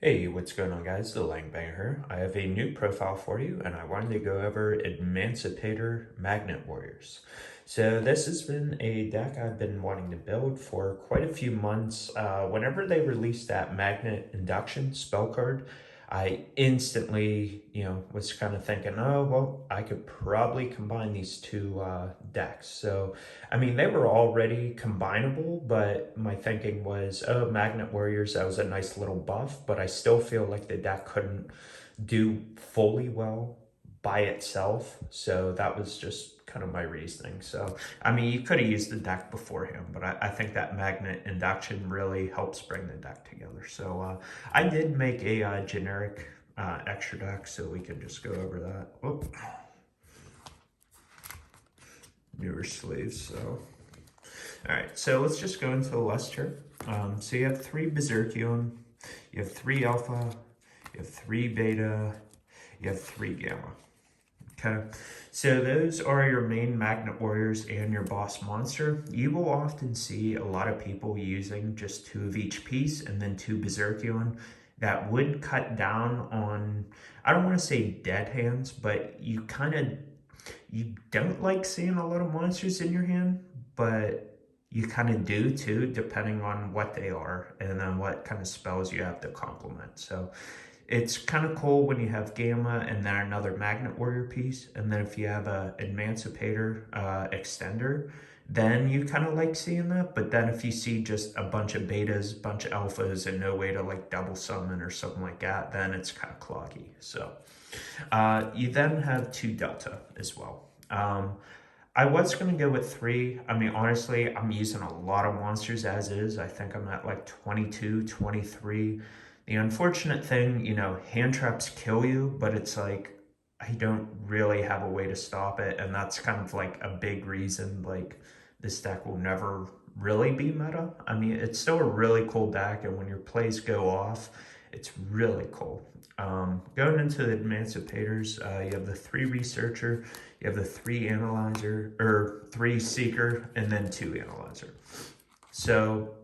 Hey, what's going on guys? The Langbanger here. I have a new profile for you and I wanted to go over Adamancipator Magnet Warriors. So this has been a deck I've been wanting to build for quite a few months. Whenever they released that Magnet Induction spell card, I instantly, was kind of thinking, oh, well, I could probably combine these two decks. So I mean, they were already combinable, but my thinking was, oh, Magnet Warriors, that was a nice little buff, but I still feel like the deck couldn't do fully well by itself. So that was just kind of my reasoning. So, I mean, you could have used the deck beforehand, but I think that Magnet Induction really helps bring the deck together. So I did make a generic extra deck, so we can just go over that. Whoop. Newer sleeves, so all right, so let's just go into the list here. So you have 3 Berserkion, you have 3 Alpha, you have 3 Beta, you have 3 Gamma. Okay, so those are your main Magnet Warriors and your boss monster. You will often see a lot of people using just 2 of each piece and then 2 Berserkion. That would cut down on, I don't want to say dead hands, but you don't like seeing a lot of monsters in your hand, but you kind of do too, depending on what they are and then what kind of spells you have to complement. So it's kind of cool when you have Gamma and then another Magnet Warrior piece. And then if you have a Emancipator extender, then you kind of like seeing that. But then if you see just a bunch of betas, bunch of alphas, and no way to like double summon or something like that, then it's kind of cloggy. So you then have 2 Delta as well. I was going to go with 3. I mean, honestly, I'm using a lot of monsters as is. I think I'm at like 22, 23. The unfortunate thing, hand traps kill you, but it's like, I don't really have a way to stop it. And that's kind of like a big reason, like, this deck will never really be meta. I mean, it's still a really cool deck, and when your plays go off, it's really cool. Going into the Emancipators, you have the 3 Researcher, you have the 3 Analyzer, or 3 Seeker, and then 2 Analyzer. So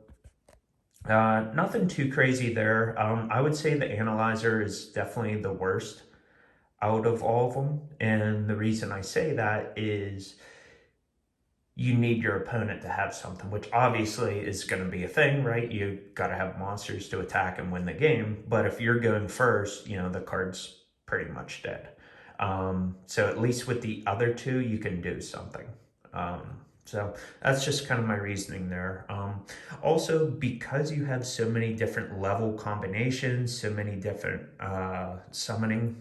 nothing too crazy there. I would say the Analyzer is definitely the worst out of all of them. And the reason I say that is you need your opponent to have something, which obviously is going to be a thing, right? You got to have monsters to attack and win the game. But if you're going first, the card's pretty much dead. So at least with the other 2, you can do something. So that's just kind of my reasoning there. Also, because you have so many different level combinations, so many different summoning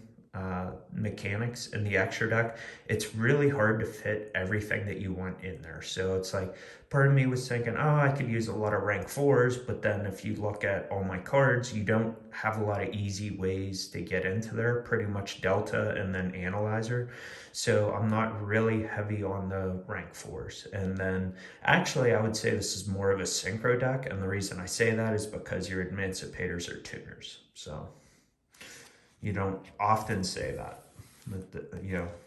mechanics in the extra deck, it's really hard to fit everything that you want in there. So it's like, part of me was thinking, oh, I could use a lot of rank 4s, but then if you look at all my cards, you don't have a lot of easy ways to get into there, pretty much Delta and then Analyzer. So I'm not really heavy on the rank 4s. And then actually, I would say this is more of a synchro deck, and the reason I say that is because your Emancipators are tuners. So you don't often say that, but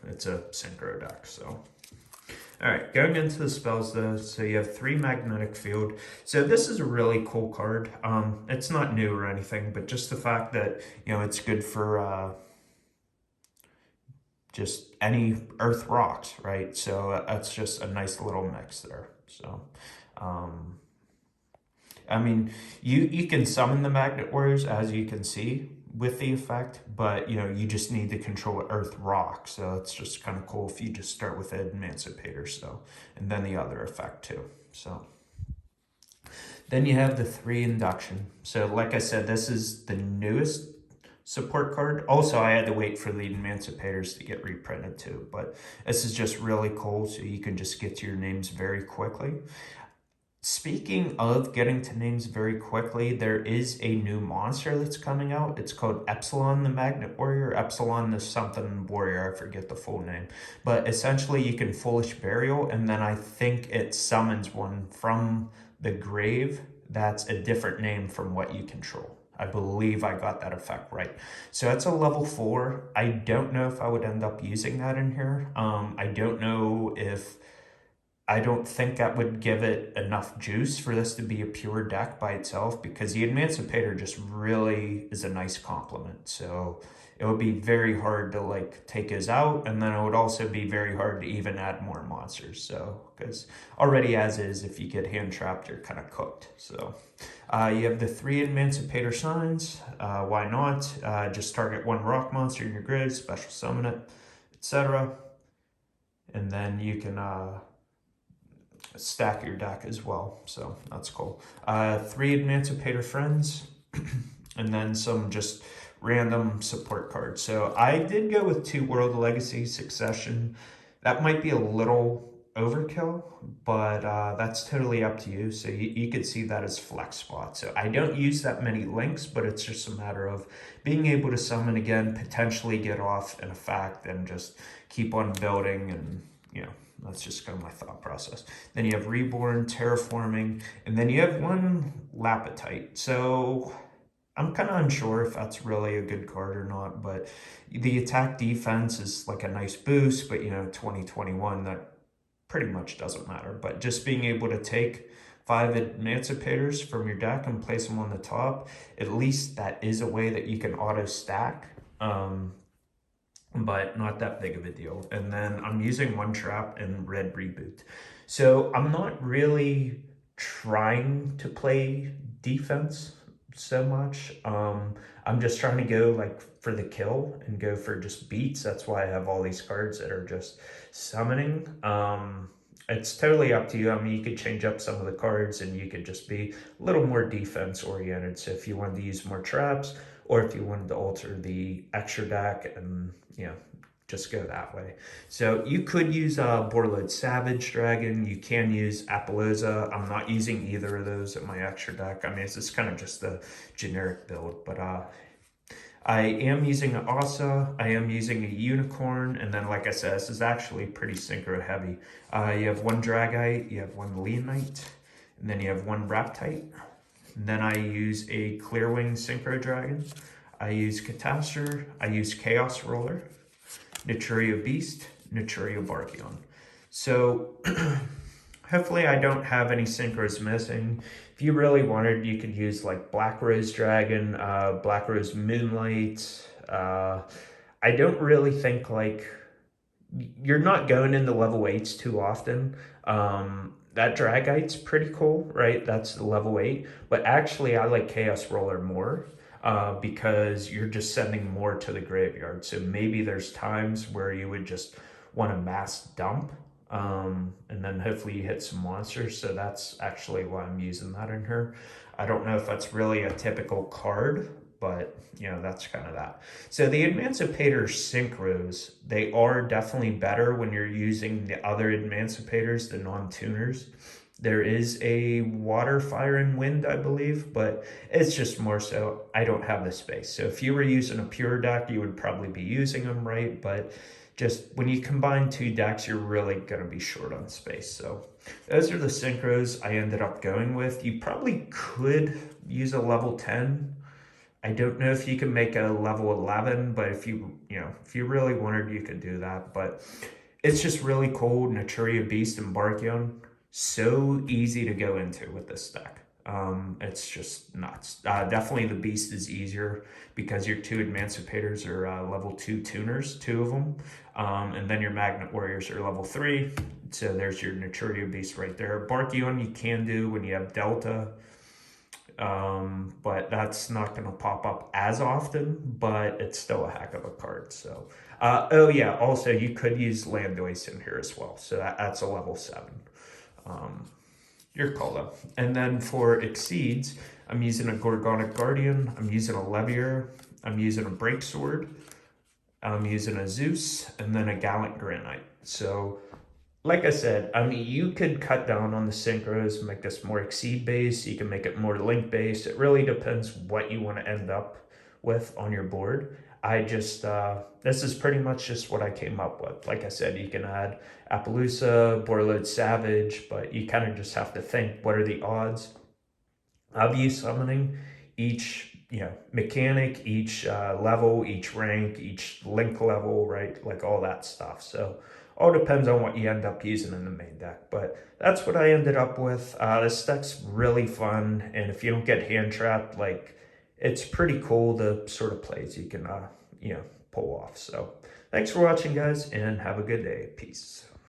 it's a synchro deck. So all right, going into the spells though, so you have 3 Magnetic Field. So this is a really cool card. It's not new or anything, but just the fact that it's good for just any earth rocks, right? So that's just a nice little mix there. So I mean, you can summon the Magnet Warriors, as you can see, with the effect, but you just need to control Earth Rock. So it's just kind of cool if you just start with Emancipator, so, and then the other effect too. So then you have the 3 Induction. So like I said, this is the newest support card. Also, I had to wait for the Emancipators to get reprinted too, but this is just really cool, so you can just get to your names very quickly. Speaking of getting to names very quickly, there is a new monster that's coming out. It's called Epsilon the Magnet Warrior. Epsilon the something warrior, I forget the full name. But essentially you can Foolish Burial, and then I think it summons one from the grave that's a different name from what you control. I believe I got that effect right. So that's a level 4. I don't know if I would end up using that in here. I don't know if I don't think that would give it enough juice for this to be a pure deck by itself, because the Adamancipator just really is a nice complement. So it would be very hard to like take his out, and then it would also be very hard to even add more monsters. So, because already as is, if you get hand trapped, you're kind of cooked. So you have the 3 Adamancipator signs. Why not? Just target 1 rock monster in your grid, special summon it, etc. And then you can stack your deck as well, so that's cool. 3 Adamancipator friends, and then some just random support cards. So I did go with 2 World Legacy Succession. That might be a little overkill, but that's totally up to you. So you could see that as flex spot. So I don't use that many links, but it's just a matter of being able to summon again, potentially get off an effect, and just keep on building. And you know, that's just kind of my thought process. Then you have Reborn, Terraforming, and then you have 1 Lapitite. So I'm kind of unsure if that's really a good card or not, but the attack defense is like a nice boost, but you know, 2021, that pretty much doesn't matter. But just being able to take 5 Adamancipators from your deck and place them on the top, at least that is a way that you can auto stack. But not that big of a deal. And then I'm using 1 trap and red reboot. So I'm not really trying to play defense so much. I'm just trying to go like for the kill and go for just beats. That's why I have all these cards that are just summoning. It's totally up to you. I mean, you could change up some of the cards and you could just be a little more defense oriented. So if you wanted to use more traps, or if you wanted to alter the extra deck and, you know, just go that way. So you could use Borlode Savage Dragon. You can use Appaloosa. I'm not using either of those in my extra deck. I mean, it's just kind of just a generic build, but I am using an Asa, I am using a Unicorn, and then like I said, this is actually pretty synchro heavy. You have 1 Dragite, you have 1 Leonite, and then you have 1 Raptite. And then I use a Clearwing Synchro Dragon. I use Catastor, I use Chaos Roller, Naturia Beast, Naturia Barkion. So hopefully I don't have any synchros missing. If you really wanted, you could use like Black Rose Dragon, Black Rose Moonlight. I don't really think like, you're not going into level 8s too often. That Dragite's pretty cool, right? That's the level 8. But actually, I like Chaos Roller more because you're just sending more to the graveyard. So maybe there's times where you would just want to mass dump, and then hopefully you hit some monsters. So that's actually why I'm using that in here. I don't know if that's really a typical card, but you know, that's kind of that. So the Adamancipator synchros, they are definitely better when you're using the other Adamancipators, the non-tuners. There is a Water, Fire, and Wind, I believe, but it's just more so I don't have the space. So if you were using a pure deck, you would probably be using them, right? But just when you combine 2 decks, you're really going to be short on space. So those are the synchros I ended up going with. You probably could use a level 10. I don't know if you can make a level 11, but if you really wanted, you could do that. But it's just really cool. Naturia Beast and Barkion, so easy to go into with this deck. It's just nuts. Definitely the Beast is easier because your 2 Adamancipators are level 2 tuners, 2 of them. And then your Magnet Warriors are level 3. So there's your Naturia Beast right there. Barkion you can do when you have Delta. But that's not going to pop up as often, but it's still a heck of a card. So, oh yeah, also you could use Landois in here as well. So that's a level 7. Your call though. And then for Exceeds, I'm using a Gorgonic Guardian, I'm using a Levier, I'm using a Break Sword, I'm using a Zeus, and then a Gallant Granite. So like I said, I mean, you could cut down on the synchros, make this more Exceed based, you can make it more Link based. It really depends what you want to end up with on your board. I just, this is pretty much just what I came up with. Like I said, you can add Appaloosa, Borlode Savage, but you kind of just have to think, what are the odds of you summoning each, you know, mechanic, each level, each rank, each link level, right? Like all that stuff. So All depends on what you end up using in the main deck, but that's what I ended up with. This deck's really fun, and if you don't get hand trapped, like, it's pretty cool the sort of plays you can, pull off. So thanks for watching, guys, and have a good day. Peace.